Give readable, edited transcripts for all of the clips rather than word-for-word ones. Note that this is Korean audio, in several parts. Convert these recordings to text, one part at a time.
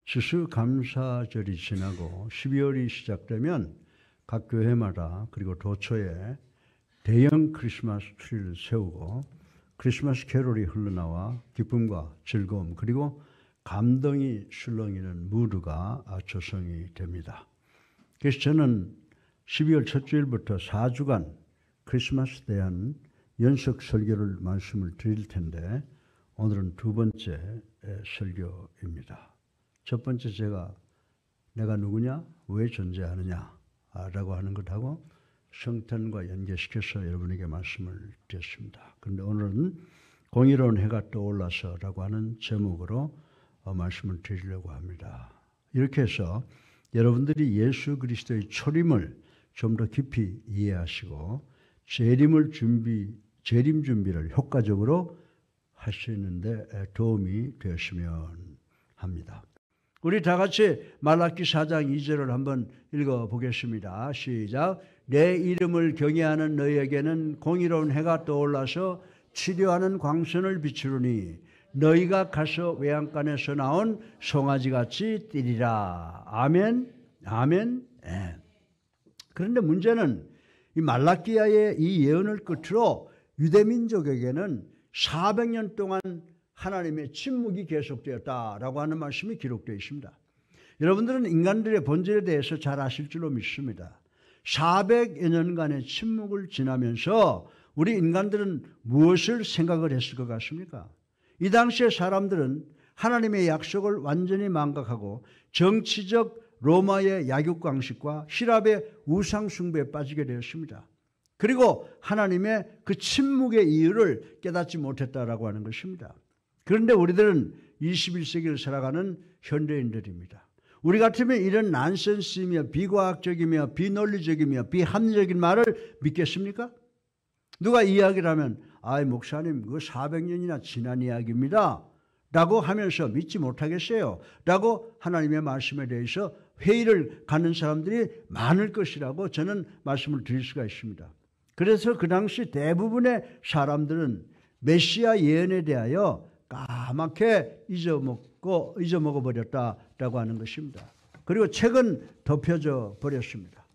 추수감사절이 지나고 12월이 시작되면 각 교회마다 그리고 도처에 대형 크리스마스 트리를 세우고 크리스마스 캐롤이 흘러나와 기쁨과 즐거움 그리고 감동이 술렁이는 무드가 조성이 됩니다. 그래서 저는 12월 첫 주일부터 4주간 크리스마스에 대한 연속 설교를 말씀을 드릴 텐데 오늘은 두 번째 설교입니다. 첫 번째 내가 누구냐? 왜 존재하느냐? 라고 하는 것하고 성탄과 연계시켜서 여러분에게 말씀을 드렸습니다. 그런데 오늘은 공의로운 해가 떠올라서 라고 하는 제목으로 말씀을 드리려고 합니다. 이렇게 해서 여러분들이 예수 그리스도의 초림을 좀 더 깊이 이해하시고 재림 준비를 효과적으로 할 수 있는데 도움이 되었으면 합니다. 우리 다 같이 말라기 4장 2절을 한번 읽어보겠습니다. 시작. 내 이름을 경외하는 너희에게는 공의로운 해가 떠올라서 치료하는 광선을 비추르니 너희가 가서 외양간에서 나온 송아지같이 뛰리라. 아멘. 아멘. 네. 그런데 문제는 이 말라기야의 이 예언을 끝으로 유대민족에게는 400년 동안 하나님의 침묵이 계속되었다라고 하는 말씀이 기록되어 있습니다. 여러분들은 인간들의 본질에 대해서 잘 아실 줄로 믿습니다. 400여 년간의 침묵을 지나면서 우리 인간들은 무엇을 생각을 했을 것 같습니까? 이 당시의 사람들은 하나님의 약속을 완전히 망각하고 정치적 로마의 약육강식과希腊의 우상숭배에 빠지게 되었습니다. 그리고 하나님의 그 침묵의 이유를 깨닫지 못했다라고 하는 것입니다. 그런데 우리들은 21세기를 살아가는 현대인들입니다. 우리 같으면 이런 난센스이며 비과학적이며 비논리적이며 비합리적인 말을 믿겠습니까? 누가 이야기를 하면 목사님 그거 400년이나 지난 이야기입니다 라고 하면서 믿지 못하겠어요 라고 하나님의 말씀에 대해서 회의를 갖는 사람들이 많을 것이라고 저는 말씀을 드릴 수가 있습니다. 그래서 그 당시 대부분의 사람들은 메시아 예언에 대하여 까맣게 잊어먹어버렸다라고 하는 것입니다. 그리고 책은 덮여져 버렸습니다.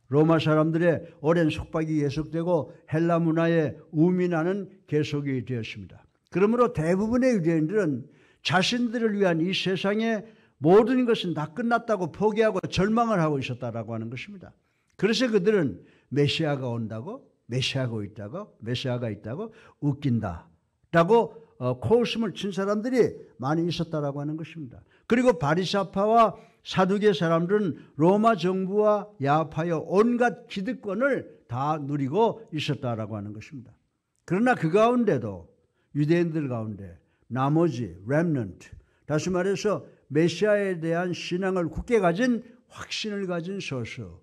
로마 사람들의 오랜 속박이 계속되고 헬라 문화의 우민화는 계속이 되었습니다. 그러므로 대부분의 유대인들은 자신들을 위한 이 세상의 모든 것은 다 끝났다고 포기하고 절망을 하고 있었다라고 하는 것입니다. 그래서 그들은 메시아가 온다고, 메시아가 있다고 웃긴다라고 코웃음을 친 사람들이 많이 있었다라고 하는 것입니다. 그리고 바리새파와 사두개 사람들은 로마 정부와 야합하여 온갖 기득권을 다 누리고 있었다라고 하는 것입니다. 그러나 그 가운데도 유대인들 가운데 나머지 remnant, 다시 말해서 메시아에 대한 신앙을 굳게 가진 확신을 가진 소수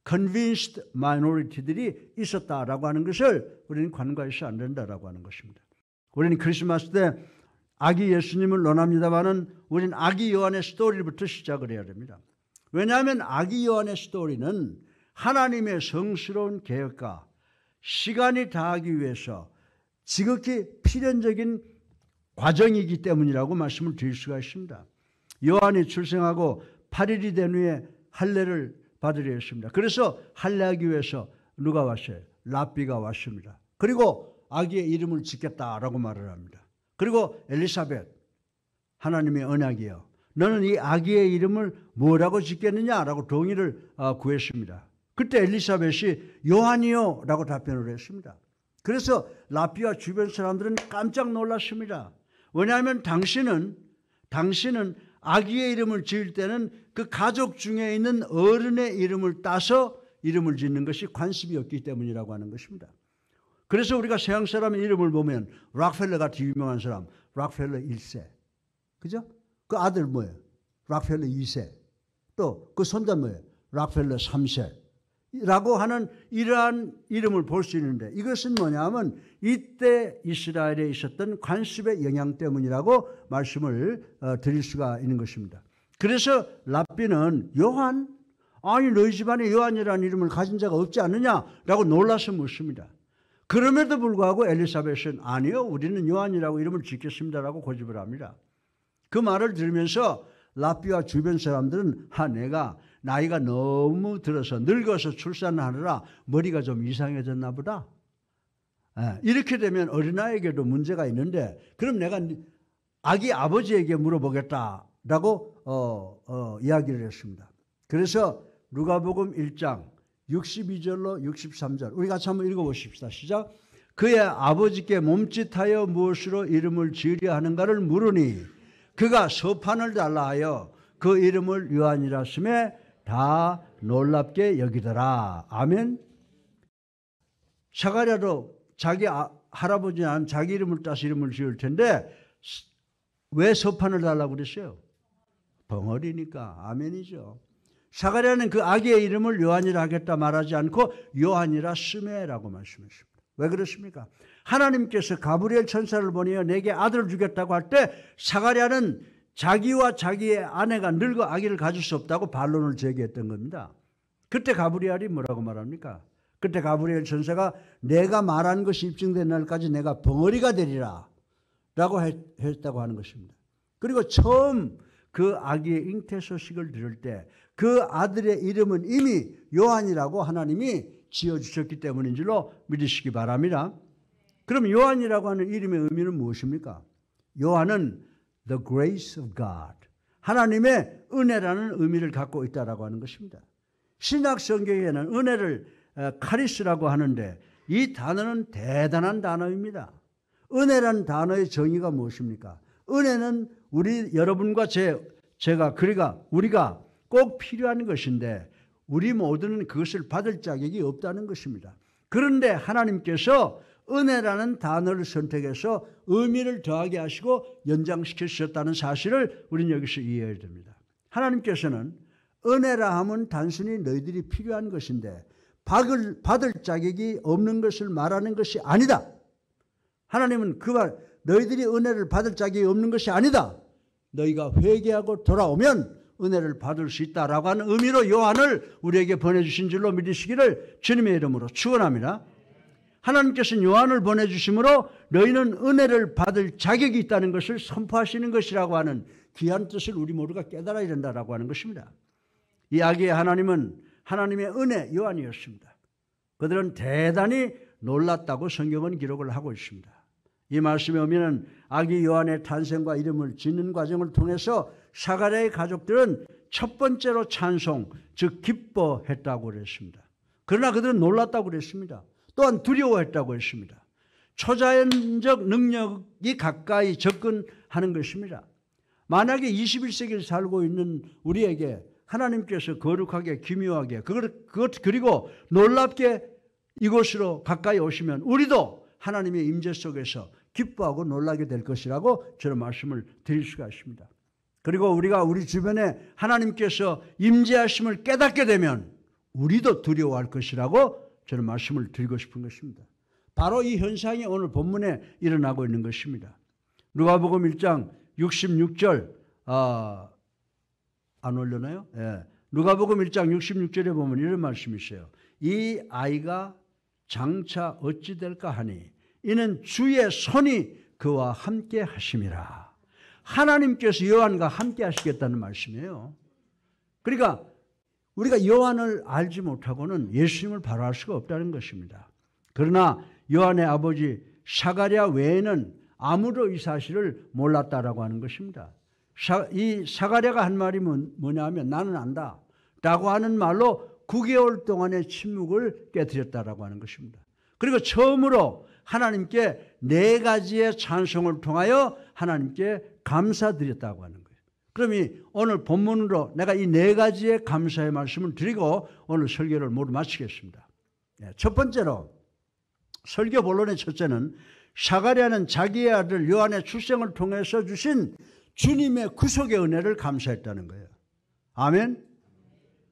convinced minority들이 있었다라고 하는 것을 우리는 간과해서 안 된다라고 하는 것입니다. 우리는 크리스마스 때 아기 예수님을 논합니다만은 우리는 아기 요한의 스토리부터 시작을 해야 됩니다. 왜냐하면 아기 요한의 스토리는 하나님의 성스러운 계획과 시간이 다하기 위해서 지극히 필연적인 과정이기 때문이라고 말씀을 드릴 수가 있습니다. 요한이 출생하고 8일이 된 후에 할례를 받으려 했습니다. 그래서 할례하기 위해서 누가 왔어요? 랍비가 왔습니다. 그리고 아기의 이름을 짓겠다라고 말을 합니다. 그리고 엘리사벳, 하나님의 언약이요, 너는 이 아기의 이름을 뭐라고 짓겠느냐라고 동의를 구했습니다. 그때 엘리사벳이 요한이요 라고 답변을 했습니다. 그래서 랍비와 주변 사람들은 깜짝 놀랐습니다. 왜냐하면 당신은 아기의 이름을 지을 때는 그 가족 중에 있는 어른의 이름을 따서 이름을 짓는 것이 관습이었기 때문이라고 하는 것입니다. 그래서 우리가 서양 사람의 이름을 보면 락펠러 같은 유명한 사람, 락펠러 1세. 그죠? 그 아들 뭐예요? 락펠러 2세. 또 그 손자 뭐예요? 락펠러 3세. 라고 하는 이러한 이름을 볼 수 있는데 이것은 뭐냐면 이때 이스라엘에 있었던 관습의 영향 때문이라고 말씀을 드릴 수가 있는 것입니다. 그래서 랍비는 요한, 아니 너희 집안에 요한이라는 이름을 가진 자가 없지 않느냐라고 놀라서 묻습니다. 그럼에도 불구하고 엘리사벳은 아니요, 우리는 요한이라고 이름을 짓겠습니다라고 고집을 합니다. 그 말을 들으면서 라삐와 주변 사람들은 내가 나이가 너무 들어서 늙어서 출산하느라 머리가 좀 이상해졌나 보다. 이렇게 되면 어린아이에게도 문제가 있는데 그럼 내가 아기 아버지에게 물어보겠다라고 이야기를 했습니다. 그래서 누가복음 1장 62절로 63절 우리 같이 한번 읽어보십시다. 시작. 그의 아버지께 몸짓하여 무엇으로 이름을 지으려 하는가를 물으니 그가 서판을 달라 하여 그 이름을 요한이라 하심에 다 놀랍게 여기더라. 아멘. 사가랴도 자기 할아버지는 자기 이름을 따서 이름을 지을 텐데 왜 서판을 달라고 그랬어요? 벙어리니까. 아멘이죠. 사가랴는 그 아기의 이름을 요한이라 하겠다 말하지 않고 요한이라 쓰메라고 말씀했습니다. 왜 그렇습니까? 하나님께서 가브리엘 천사를 보내어 내게 아들을 주겠다고 할 때 사가랴는 자기와 자기의 아내가 늙어 아기를 가질 수 없다고 반론을 제기했던 겁니다. 그때 가브리엘이 뭐라고 말합니까? 그때 가브리엘 천사가 내가 말한 것이 입증된 날까지 내가 벙어리가 되리라 라고 했다고 하는 것입니다. 그리고 처음 그 아기의 잉태 소식을 들을 때 그 아들의 이름은 이미 요한이라고 하나님이 지어주셨기 때문인 줄로 믿으시기 바랍니다. 그럼 요한이라고 하는 이름의 의미는 무엇입니까? 요한은 The grace of God, 하나님의 은혜라는 의미를 갖고 있다라고 하는 것입니다. 신약 성경에는 은혜를 카리스라고 하는데 이 단어는 대단한 단어입니다. 은혜라는 단어의 정의가 무엇입니까? 은혜는 여러분과 우리가 꼭 필요한 것인데 우리 모두는 그것을 받을 자격이 없다는 것입니다. 그런데 하나님께서 은혜라는 단어를 선택해서 의미를 더하게 하시고 연장시켜 주셨다는 사실을 우리는 여기서 이해해야 됩니다. 하나님께서는 은혜라 함은 단순히 너희들이 필요한 것인데 받을 자격이 없는 것을 말하는 것이 아니다. 하나님은 그 말, 너희들이 은혜를 받을 자격이 없는 것이 아니다. 너희가 회개하고 돌아오면 은혜를 받을 수 있다라고 하는 의미로 요한을 우리에게 보내주신 줄로 믿으시기를 주님의 이름으로 축원합니다. 하나님께서는 요한을 보내주심으로 너희는 은혜를 받을 자격이 있다는 것을 선포하시는 것이라고 하는 귀한 뜻을 우리 모두가 깨달아야 된다라고 하는 것입니다. 이 아기의 하나님은 하나님의 은혜 요한이었습니다. 그들은 대단히 놀랐다고 성경은 기록을 하고 있습니다. 이 말씀에 오면 아기 요한의 탄생과 이름을 짓는 과정을 통해서 사가랴의 가족들은 첫 번째로 찬송, 즉 기뻐했다고 그랬습니다. 그러나 그들은 놀랐다고 그랬습니다. 또한 두려워했다고 했습니다. 초자연적 능력이 가까이 접근하는 것입니다. 만약에 21세기를 살고 있는 우리에게 하나님께서 거룩하게 기묘하게 그리고 놀랍게 이곳으로 가까이 오시면 우리도 하나님의 임재 속에서 기뻐하고 놀라게 될 것이라고 저는 말씀을 드릴 수가 있습니다. 그리고 우리가 우리 주변에 하나님께서 임재하심을 깨닫게 되면 우리도 두려워할 것이라고 저는 말씀을 드리고 싶은 것입니다. 바로 이 현상이 오늘 본문에 일어나고 있는 것입니다. 누가복음 1장 66절 안 올려나요? 예. 누가복음 1장 66절에 보면 이런 말씀이 있어요. 이 아이가 장차 어찌 될까 하니 이는 주의 손이 그와 함께 하심이라. 하나님께서 요한과 함께 하시겠다는 말씀이에요. 그러니까 우리가 요한을 알지 못하고는 예수님을 바로 알 수가 없다는 것입니다. 그러나 요한의 아버지 사가랴 외에는 아무도 이 사실을 몰랐다라고 하는 것입니다. 이 사가랴가 한 말이 뭐냐 하면 나는 안다 라고 하는 말로 9개월 동안의 침묵을 깨뜨렸다라고 하는 것입니다. 그리고 처음으로 하나님께 4가지의 찬송을 통하여 하나님께 감사드렸다고 하는 거예요. 그럼 오늘 본문으로 내가 이 4가지의 감사의 말씀을 드리고 오늘 설교를 모두 마치겠습니다. 첫 번째로 설교 본론의 첫째는 사가랴는 자기의 아들 요한의 출생을 통해서 주신 주님의 구속의 은혜를 감사했다는 거예요. 아멘.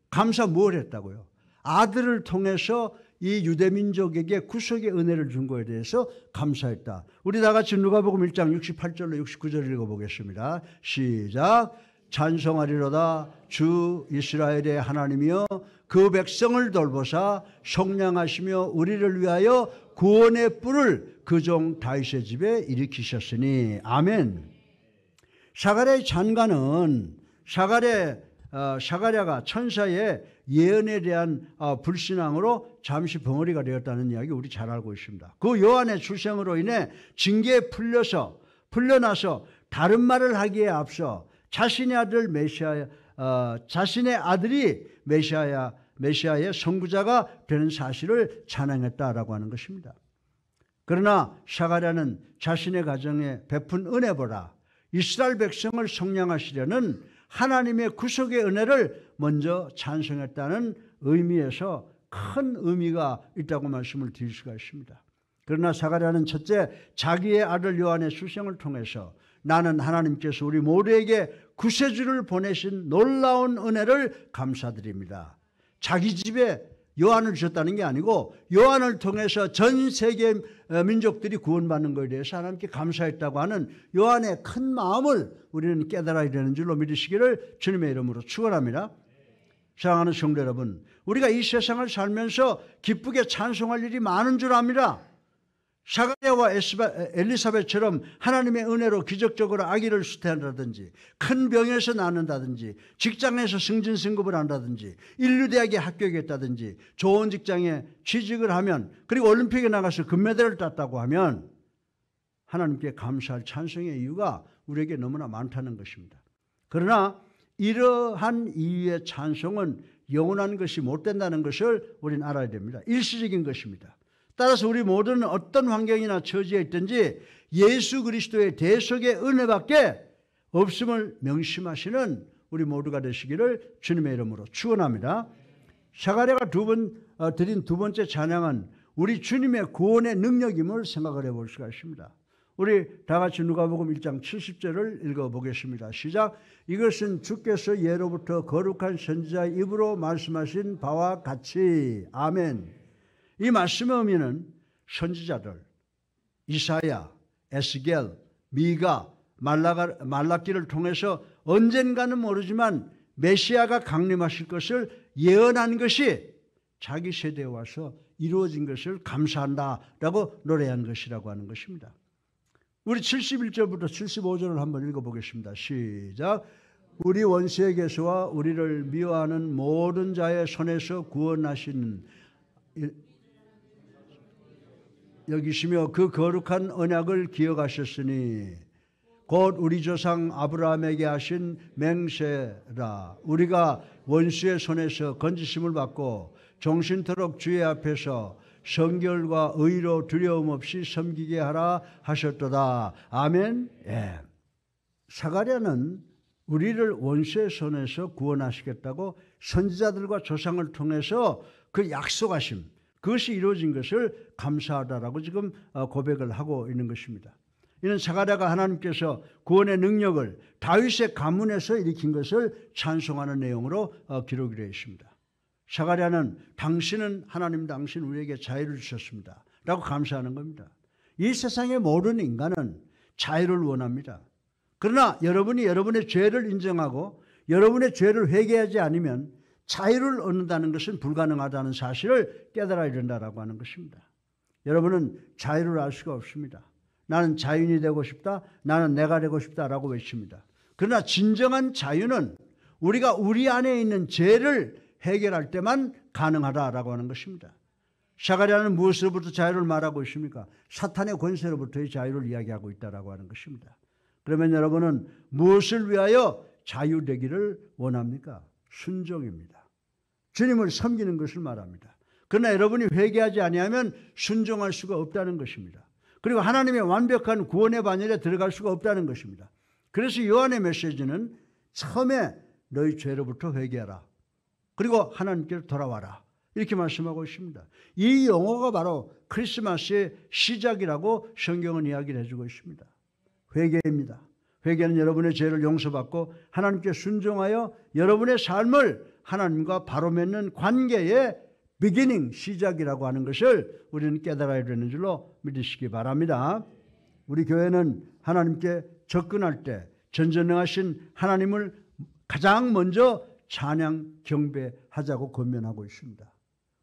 감사 뭘 했다고요? 아들을 통해서 이 유대민족에게 구속의 은혜를 준 것에 대해서 감사했다. 우리 다 같이 누가복음 1장 68절로 69절 읽어보겠습니다. 시작. 찬송하리로다 주 이스라엘의 하나님이여 그 백성을 돌보사 속량하시며 우리를 위하여 구원의 뿔을 그 종 다윗의 집에 일으키셨으니. 아멘. 사가랴의 찬가는 사가랴가 천사의 예언에 대한 불신앙으로 잠시 벙어리가 되었다는 이야기 우리 잘 알고 있습니다. 그 요한의 출생으로 인해 징계에 풀려나서 다른 말을 하기에 앞서 자신의 아들이 메시아의 선구자가 되는 사실을 찬양했다라고 하는 것입니다. 그러나 사가랴는 자신의 가정에 베푼 은혜보다 이스라엘 백성을 속량하시려는 하나님의 구속의 은혜를 먼저 찬송했다는 의미에서 큰 의미가 있다고 말씀을 드릴 수가 있습니다. 그러나 사가랴는 첫째, 자기의 아들 요한의 출생을 통해서 나는 하나님께서 우리 모두에게 구세주를 보내신 놀라운 은혜를 감사드립니다. 자기 집에 요한을 주셨다는 게 아니고 요한을 통해서 전 세계 민족들이 구원받는 것에 대해서 하나님께 감사했다고 하는 요한의 큰 마음을 우리는 깨달아야 되는 줄로 믿으시기를 주님의 이름으로 축원합니다. 사랑하는 성도 여러분, 우리가 이 세상을 살면서 기쁘게 찬송할 일이 많은 줄 압니다. 사가랴와 엘리사벳처럼 하나님의 은혜로 기적적으로 아기를 수태한다든지, 큰 병에서 낫는다든지, 직장에서 승진승급을 한다든지, 인류대학에 합격했다든지, 좋은 직장에 취직을 하면, 그리고 올림픽에 나가서 금메달을 땄다고 하면 하나님께 감사할 찬송의 이유가 우리에게 너무나 많다는 것입니다. 그러나 이러한 이유의 찬송은 영원한 것이 못 된다는 것을 우리는 알아야 됩니다. 일시적인 것입니다. 따라서 우리 모두는 어떤 환경이나 처지에 있든지 예수 그리스도의 대속의 은혜밖에 없음을 명심하시는 우리 모두가 되시기를 주님의 이름으로 축원합니다. 사가랴가 드린 두 번째 찬양은 우리 주님의 구원의 능력임을 생각을 해볼 수가 있습니다. 우리 다 같이 누가복음 1장 70절을 읽어보겠습니다. 시작. 이것은 주께서 예로부터 거룩한 선지자의 입으로 말씀하신 바와 같이. 아멘. 이 말씀의 의미는 선지자들 이사야, 에스겔, 미가, 말라기를 통해서 언젠가는 모르지만 메시아가 강림하실 것을 예언한 것이 자기 세대에 와서 이루어진 것을 감사한다라고 노래한 것이라고 하는 것입니다. 우리 71절부터 75절을 한번 읽어보겠습니다. 시작. 우리 원수에게서와 우리를 미워하는 모든 자의 손에서 구원하시는 여기시며 그 거룩한 언약을 기억하셨으니 곧 우리 조상 아브라함에게 하신 맹세라. 우리가 원수의 손에서 건지심을 받고 종신토록 주의 앞에서 성결과 의로 두려움 없이 섬기게 하라 하셨도다. 아멘. 예. 사가랴는 우리를 원수의 손에서 구원하시겠다고 선지자들과 조상을 통해서 그 약속하심, 그것이 이루어진 것을 감사하다라고 지금 고백을 하고 있는 것입니다. 이는 사가랴가 하나님께서 구원의 능력을 다윗의 가문에서 일으킨 것을 찬송하는 내용으로 기록이 되어 있습니다. 사가랴는 당신은 하나님 당신 우리에게 자유를 주셨습니다 라고 감사하는 겁니다. 이 세상의 모든 인간은 자유를 원합니다. 그러나 여러분이 여러분의 죄를 인정하고 여러분의 죄를 회개하지 않으면 자유를 얻는다는 것은 불가능하다는 사실을 깨달아야 된다라고 하는 것입니다. 여러분은 자유를 알 수가 없습니다. 나는 자유인이 되고 싶다, 나는 내가 되고 싶다라고 외칩니다. 그러나 진정한 자유는 우리가 우리 안에 있는 죄를 해결할 때만 가능하다라고 하는 것입니다. 사가랴는 무엇으로부터 자유를 말하고 있습니까? 사탄의 권세로부터의 자유를 이야기하고 있다라고 하는 것입니다. 그러면 여러분은 무엇을 위하여 자유되기를 원합니까? 순종입니다. 주님을 섬기는 것을 말합니다. 그러나 여러분이 회개하지 아니하면 순종할 수가 없다는 것입니다. 그리고 하나님의 완벽한 구원의 반열에 들어갈 수가 없다는 것입니다. 그래서 요한의 메시지는 처음에 너희 죄로부터 회개하라. 그리고 하나님께로 돌아와라. 이렇게 말씀하고 있습니다. 이 용어가 바로 크리스마스의 시작이라고 성경은 이야기를 해주고 있습니다. 회개입니다. 회개는 여러분의 죄를 용서받고 하나님께 순종하여 여러분의 삶을 하나님과 바로 맺는 관계의 비기닝, 시작이라고 하는 것을 우리는 깨달아야 되는 줄로 믿으시기 바랍니다. 우리 교회는 하나님께 접근할 때 전전능하신 하나님을 가장 먼저 찬양, 경배하자고 권면하고 있습니다.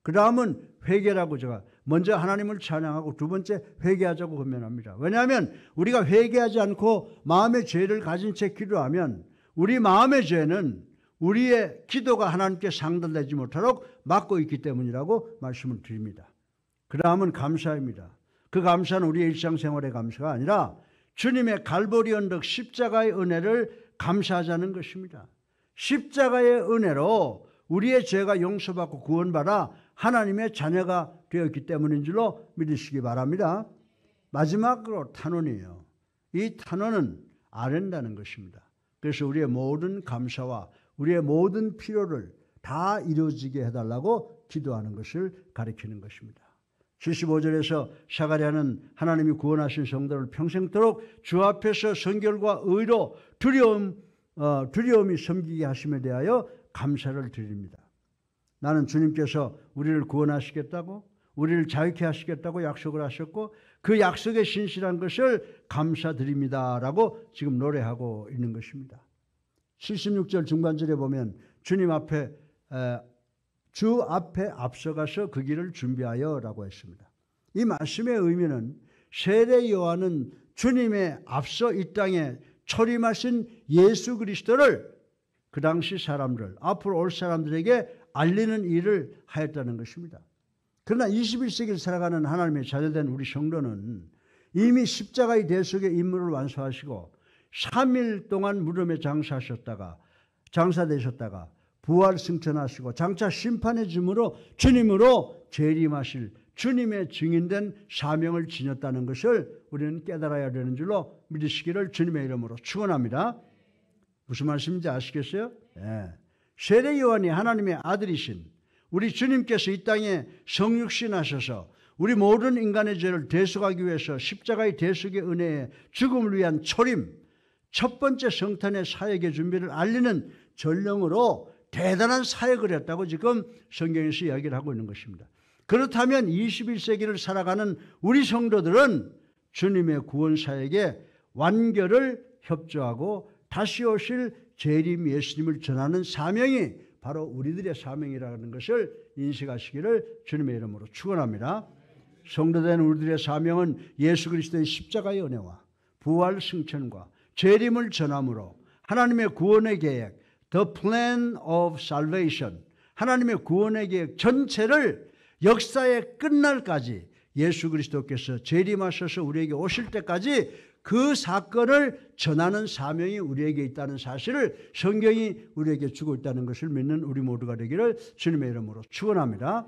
그 다음은 회개라고 제가 먼저 하나님을 찬양하고 두 번째 회개하자고 권면합니다. 왜냐하면 우리가 회개하지 않고 마음의 죄를 가진 채 기도하면 우리 마음의 죄는 우리의 기도가 하나님께 상달되지 못하도록 막고 있기 때문이라고 말씀을 드립니다. 그 다음은 감사입니다. 그 감사는 우리의 일상생활의 감사가 아니라 주님의 갈보리 언덕 십자가의 은혜를 감사하자는 것입니다. 십자가의 은혜로 우리의 죄가 용서받고 구원받아 하나님의 자녀가 되었기 때문인 줄로 믿으시기 바랍니다. 마지막으로 탄원이에요. 이 탄원은 아랜다는 것입니다. 그래서 우리의 모든 감사와 우리의 모든 필요를 다 이루어지게 해달라고 기도하는 것을 가리키는 것입니다. 75절에서 사가랴는 하나님이 구원하신 성도를 평생도록 주 앞에서 성결과 의로 두려움이 섬기게 하심에 대하여 감사를 드립니다. 나는 주님께서 우리를 구원하시겠다고, 우리를 자유케 하시겠다고 약속을 하셨고 그 약속에 신실한 것을 감사드립니다라고 지금 노래하고 있는 것입니다. 76절 중반절에 보면 주 앞에 앞서가서 그 길을 준비하여라고 했습니다. 이 말씀의 의미는 세례 요한은 주님의 앞서 이 땅에 초림하신 예수 그리스도를 그 당시 사람들, 앞으로 올 사람들에게 알리는 일을 하였다는 것입니다. 그러나 21세기를 살아가는 하나님의 자녀된 우리 성도는 이미 십자가의 대속의 임무를 완수하시고 3일 동안 무덤에 장사되셨다가 부활 승천하시고 장차 심판의 주님으로 재림하실 주님의 증인된 사명을 지녔다는 것을 우리는 깨달아야 되는 줄로 믿으시기를 주님의 이름으로 축원합니다. 무슨 말씀인지 아시겠어요? 네. 세례 요한이 하나님의 아들이신 우리 주님께서 이 땅에 성육신하셔서 우리 모든 인간의 죄를 대속하기 위해서 십자가의 대속의 은혜에 죽음을 위한 초림, 첫 번째 성탄의 사역의 준비를 알리는 전령으로 대단한 사역을 했다고 지금 성경에서 이야기를 하고 있는 것입니다. 그렇다면 21세기를 살아가는 우리 성도들은 주님의 구원 사역에 완결을 협조하고 다시 오실 재림 예수님을 전하는 사명이 바로 우리들의 사명이라는 것을 인식하시기를 주님의 이름으로 축원합니다. 성도된 우리들의 사명은 예수 그리스도의 십자가의 은혜와 부활 승천과 재림을 전함으로 하나님의 구원의 계획, The Plan of Salvation, 하나님의 구원의 계획 전체를 역사의 끝날까지 예수 그리스도께서 재림하셔서 우리에게 오실 때까지 그 사건을 전하는 사명이 우리에게 있다는 사실을 성경이 우리에게 주고 있다는 것을 믿는 우리 모두가 되기를 주님의 이름으로 축원합니다.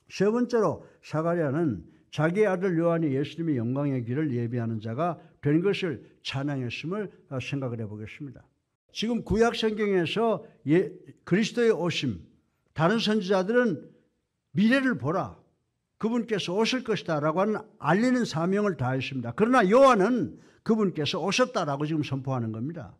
세 번째로 사가랴는 자기의 아들 요한이 예수님의 영광의 길을 예비하는 자가 된 것을 찬양했음을 생각을 해보겠습니다. 지금 구약 성경에서 그리스도의 오심, 다른 선지자들은 미래를 보라, 그분께서 오실 것이다 라고 하는 알리는 사명을 다했습니다. 그러나 요한은 그분께서 오셨다라고 지금 선포하는 겁니다.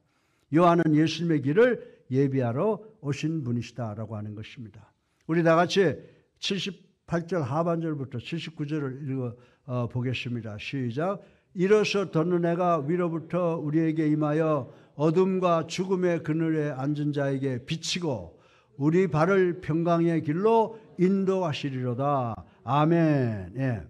요한은 예수님의 길을 예비하러 오신 분이시다 라고 하는 것입니다. 우리 다 같이 78절 하반절부터 79절을 읽어 보겠습니다. 시작. 이로써 덧는 해가 위로부터 우리에게 임하여 어둠과 죽음의 그늘에 앉은 자에게 비치고 우리 발을 평강의 길로 인도하시리로다. 아멘. 예.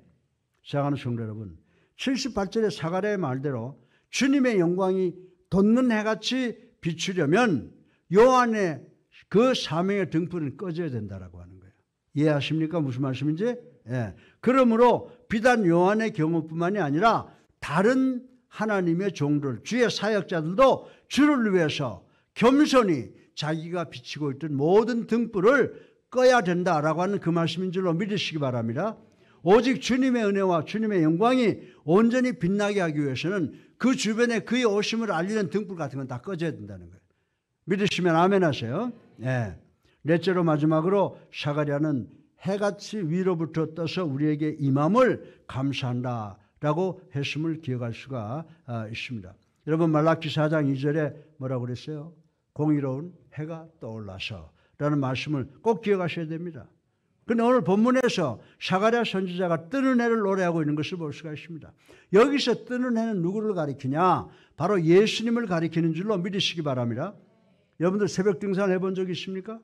사랑하는 성도 여러분, 78절의 사가랴의 말대로 주님의 영광이 돋는 해같이 비추려면 요한의 그 사명의 등불은 꺼져야 된다라고 하는 거예요. 이해하십니까? 무슨 말씀인지? 예. 그러므로 비단 요한의 경우뿐만이 아니라 다른 하나님의 종들, 주의 사역자들도 주를 위해서 겸손히 자기가 비치고 있던 모든 등불을 꺼야 된다라고 하는 그 말씀인 줄로 믿으시기 바랍니다. 오직 주님의 은혜와 주님의 영광이 온전히 빛나게 하기 위해서는 그 주변에 그의 오심을 알리는 등불 같은 건 다 꺼져야 된다는 거예요. 믿으시면 아멘 하세요. 네. 넷째로 마지막으로 사가랴는 해같이 위로부터 떠서 우리에게 임함을 감사한다라고 했음을 기억할 수가 있습니다. 여러분 말라기 4장 2절에 뭐라고 그랬어요? 공의로운 해가 떠올라서 라는 말씀을 꼭 기억하셔야 됩니다. 그런데 오늘 본문에서 사가랴 선지자가 뜨는 해를 노래하고 있는 것을 볼 수가 있습니다. 여기서 뜨는 해는 누구를 가리키냐? 바로 예수님을 가리키는 줄로 믿으시기 바랍니다. 여러분들 새벽 등산 해본 적 있습니까?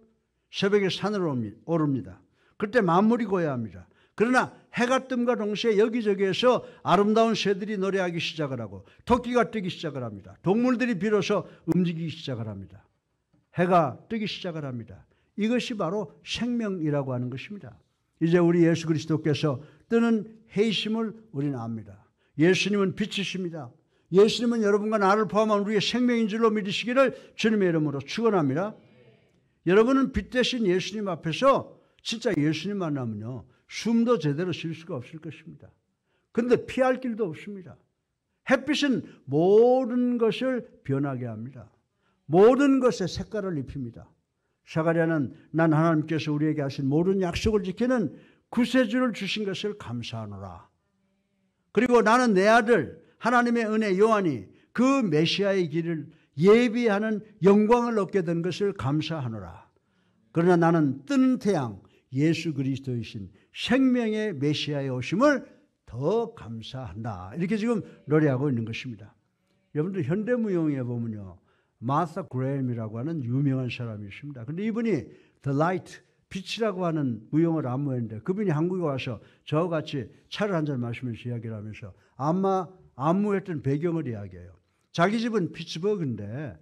새벽에 산을 오릅니다. 그때 만물이 고요합니다. 그러나 해가 뜸과 동시에 여기저기에서 아름다운 새들이 노래하기 시작을 하고 토끼가 뜨기 시작을 합니다. 동물들이 비로소 움직이기 시작을 합니다. 해가 뜨기 시작을 합니다. 이것이 바로 생명이라고 하는 것입니다. 이제 우리 예수 그리스도께서 뜨는 해이심을 우리는 압니다. 예수님은 빛이십니다. 예수님은 여러분과 나를 포함한 우리의 생명인 줄로 믿으시기를 주님의 이름으로 축원합니다. 여러분은 빛 대신 예수님 앞에서 진짜 예수님 만나면요, 숨도 제대로 쉴 수가 없을 것입니다. 그런데 피할 길도 없습니다. 햇빛은 모든 것을 변하게 합니다. 모든 것에 색깔을 입힙니다. 사가랴는 난 하나님께서 우리에게 하신 모든 약속을 지키는 구세주를 주신 것을 감사하노라. 그리고 나는 내 아들 하나님의 은혜 요한이 그 메시아의 길을 예비하는 영광을 얻게 된 것을 감사하노라. 그러나 나는 뜨는 태양 예수 그리스도이신 생명의 메시아의 오심을 더 감사한다. 이렇게 지금 노래하고 있는 것입니다. 여러분들 현대무용에 보면요, 마사 그레임이라고 하는 유명한 사람이 있습니다. 그런데 이분이 The Light, 빛이라고 하는 무용을 안무했는데 그분이 한국에 와서 저와 같이 차를 한잔 마시면서 이야기를 하면서 안무했던 배경을 이야기해요. 자기 집은 피츠버그인데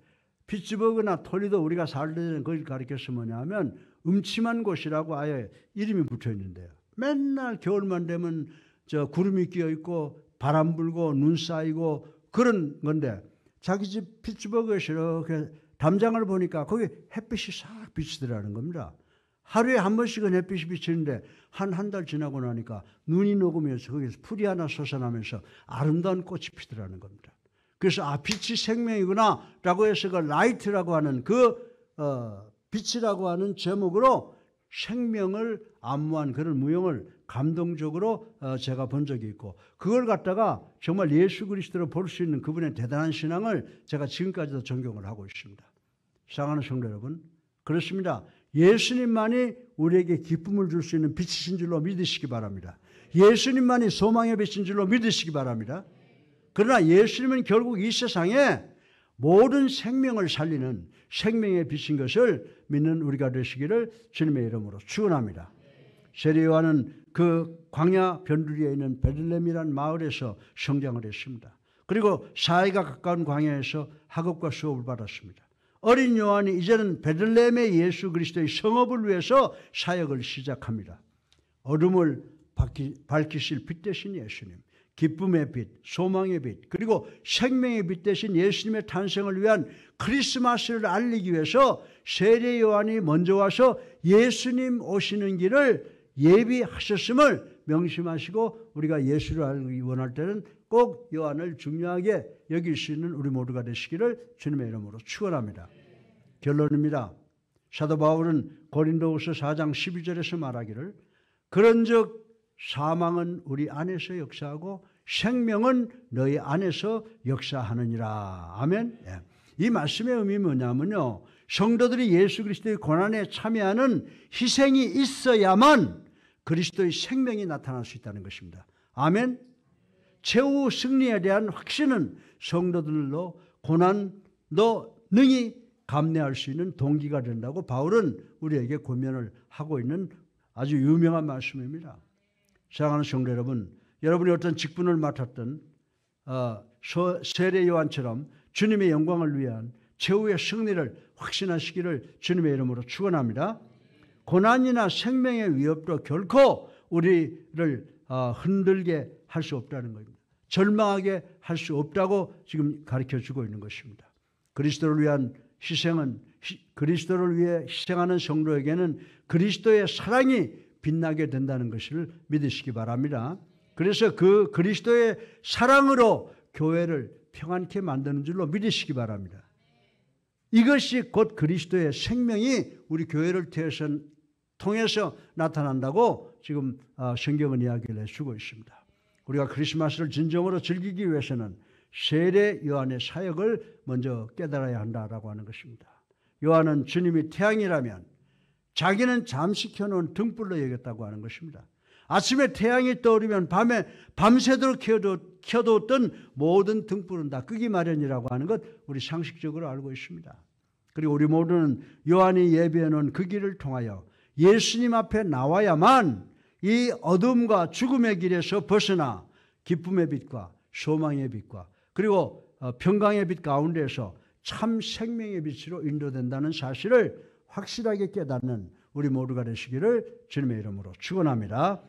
피츠버그나 톨리도 우리가 살던 데는 그걸 가리켜서 뭐냐면 음침한 곳이라고 아예 이름이 붙어 있는데요. 맨날 겨울만 되면 저 구름이 끼어 있고 바람 불고 눈 쌓이고 그런 건데 자기 집 피츠버그에서 이렇게 담장을 보니까 거기 햇빛이 싹 비치더라는 겁니다. 하루에 한 번씩은 햇빛이 비치는데 한 달 지나고 나니까 눈이 녹으면서 거기서 풀이 하나 솟아나면서 아름다운 꽃이 피더라는 겁니다. 그래서 빛이 생명이구나 라고 해서 그 라이트라고 하는 빛이라고 하는 제목으로 생명을 안무한 그런 무용을 감동적으로 제가 본 적이 있고 그걸 갖다가 정말 예수 그리스도로 볼 수 있는 그분의 대단한 신앙을 제가 지금까지도 존경을 하고 있습니다. 사랑하는 성도 여러분, 그렇습니다. 예수님만이 우리에게 기쁨을 줄 수 있는 빛이신 줄로 믿으시기 바랍니다. 예수님만이 소망의 빛인 줄로 믿으시기 바랍니다. 그러나 예수님은 결국 이 세상에 모든 생명을 살리는 생명의 빛인 것을 믿는 우리가 되시기를 주님의 이름으로 축원합니다. 세례 요한은 그 광야 변두리에 있는 베들레헴이라는 마을에서 성장을 했습니다. 그리고 사해가 가까운 광야에서 학업과 수업을 받았습니다. 어린 요한이 이제는 베들레헴의 예수 그리스도의 성업을 위해서 사역을 시작합니다. 어둠을 밝히실 빛 대신 예수님, 기쁨의 빛, 소망의 빛, 그리고 생명의 빛 대신 예수님의 탄생을 위한 크리스마스를 알리기 위해서 세례 요한이 먼저 와서 예수님 오시는 길을 예비하셨음을 명심하시고 우리가 예수를 알기 원할 때는 꼭 요한을 중요하게 여길 수 있는 우리 모두가 되시기를 주님의 이름으로 축원합니다. 결론입니다. 사도 바울은 고린도후서 4장 12절에서 말하기를 그런즉 사망은 우리 안에서 역사하고 생명은 너희 안에서 역사하느니라. 아멘. 예. 이 말씀의 의미 뭐냐면요, 성도들이 예수 그리스도의 고난에 참여하는 희생이 있어야만 그리스도의 생명이 나타날 수 있다는 것입니다. 아멘. 최후 승리에 대한 확신은 성도들로 고난도 능히 감내할 수 있는 동기가 된다고 바울은 우리에게 권면을 하고 있는 아주 유명한 말씀입니다. 사랑하는 성도 여러분, 여러분이 어떤 직분을 맡았던 세례 요한처럼 주님의 영광을 위한 최후의 승리를 확신하시기를 주님의 이름으로 축원합니다. 고난이나 생명의 위협도 결코 우리를 흔들게 할 수 없다는 겁니다. 절망하게 할 수 없다고 지금 가르쳐주고 있는 것입니다. 그리스도를 위한 희생은 그리스도를 위해 희생하는 성도에게는 그리스도의 사랑이 빛나게 된다는 것을 믿으시기 바랍니다. 그래서 그 그리스도의 사랑으로 교회를 평안케 만드는 줄로 믿으시기 바랍니다. 이것이 곧 그리스도의 생명이 우리 교회를 통해서 나타난다고 지금 성경은 이야기를 해주고 있습니다. 우리가 크리스마스를 진정으로 즐기기 위해서는 세례 요한의 사역을 먼저 깨달아야 한다라고 하는 것입니다. 요한은 주님이 태양이라면 자기는 잠시 켜놓은 등불로 여겼다고 하는 것입니다. 아침에 태양이 떠오르면 밤새도록 켜뒀던 모든 등불은 다 끄기 마련이라고 하는 것 우리 상식적으로 알고 있습니다. 그리고 우리 모두는 요한이 예비해 놓은 그 길을 통하여 예수님 앞에 나와야만 이 어둠과 죽음의 길에서 벗어나 기쁨의 빛과 소망의 빛과 그리고 평강의 빛 가운데서 참 생명의 빛으로 인도된다는 사실을 확실하게 깨닫는 우리 모두가 되시기를 주님의 이름으로 축원합니다.